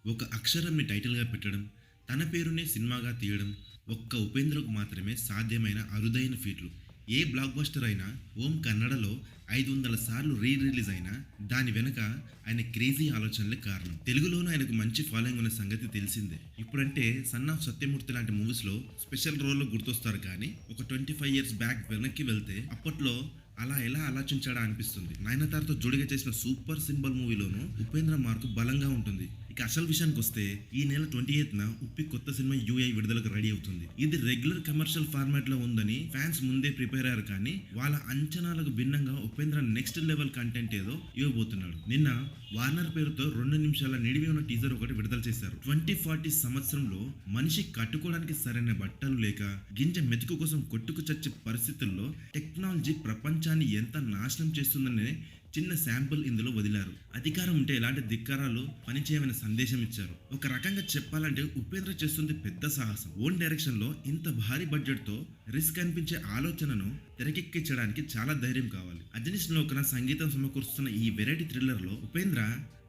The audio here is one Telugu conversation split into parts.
ఒక అక్షరంని టైటిల్‌గా పెట్టడం, తన పేరునే సినిమాగా తీయడం ఒక్క ఉపేంద్రకు మాత్రమే సాధ్యమైన అరుదైన ఫీట్లు. ఏ బ్లాక్ బస్టర్ అయినా 'ఓం' కన్నడలో 500 సార్లు రిలీజ్ అయినా దాని వెనక ఆయన క్రేజీ ఆలోచనలే కారణం. తెలుగులోనూ ఆయనకు మంచి ఫాలోయింగ్ ఉన్న సంగతి తెలిసిందే. ఇప్పుడంటే 'సన్ ఆఫ్ సత్యమూర్తి' లాంటి మూవీస్‌లో స్పెషల్ రోల్‌లో గుర్తొస్తారు కానీ ఒక 25 ఇయర్స్ బ్యాక్ వెనక్కి వెళ్తే అప్పట్లో అలా ఎలా ఆలోచించాడా అనిపిస్తుంది. 'నయనతార'తో జోడిగా చేసిన 'సూపర్ సింబల్' మూవీలోనూ ఉపేంద్ర మార్కు బలంగా ఉంటుంది. ఇక అసలు విషయానికొస్తే ఈ నెల 28న ఉప్పి కొత్త సినిమా 'యూఐ' విడుదలకు రెడీ అవుతుంది. ఇది రెగ్యులర్ కమర్షియల్ ఫార్మాట్ లో ఉందని ఫ్యాన్స్ ముందే ప్రిపేర్ అయ్యారు కానీ వాళ్ళ అంచనాలకు భిన్నంగా ఉపేంద్ర నెక్స్ట్ లెవెల్ కంటెంట్ ఏదో ఇవ్వబోతున్నాడు. నిన్న వార్నర్ పేరుతో 2 నిమిషాల నిడివి ఉన్న టీజర్ ఒకటి విడుదల చేశారు. 2040 సంవత్సరంలో మనిషి కట్టుకోవడానికి సరైన బట్టలు లేక గింజ మెతుకు కోసం కొట్టుకు చచ్చే పరిస్థితుల్లో టెక్నాలజీ ప్రపంచాన్ని ఎంత నాశనం చేస్తుందనే చిన్న శాంపుల్ ఇందులో వదిలారు. అధికారం ఉంటే ఎలాంటి ధిక్కారాలు పనిచేయమని సందేశం ఇచ్చారు. ఒక రకంగా చెప్పాలంటే ఉపేంద్ర చేస్తుంది పెద్ద సాహసం. ఓన్ డైరెక్షన్ లో ఇంత భారీ బడ్జెట్ తో రిస్క్ అనిపించే ఆలోచనను తెరకెక్కించడానికి చాలా ధైర్యం కావాలి. అజనీష్ లోకన సంగీతం సమకూరుస్తున్న ఈ వెరైటీ థ్రిల్లర్ లో ఉపేంద్ర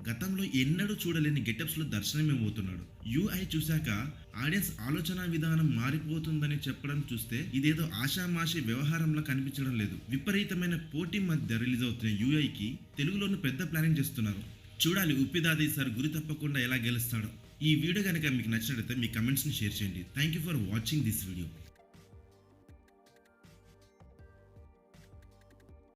గతంలో ఎన్నడూ చూడలేని గెటప్స్ లో దర్శనమివ్వబోతున్నాడు. యూఐ చూశాక ఆడియన్స్ ఆలోచన విధానం మారిపోతుందని చెప్పడం చూస్తే ఇదేదో ఆషామాషి వ్యవహారంలా కనిపించడం లేదు. విపరీతమైన పోటీ మధ్య రిలీజ్ అవుతున్న యూఐకి తెలుగులోనూ పెద్ద ప్లానింగ్ చేస్తున్నారు. చూడాలి ఉప్పిదాది సార్ గురి తప్పకుండా ఎలా గెలుస్తాడో. ఈ వీడియో కనుక మీకు నచ్చినట్లయితే మీ కమెంట్స్ని షేర్ చేయండి. Thank you for watching this video.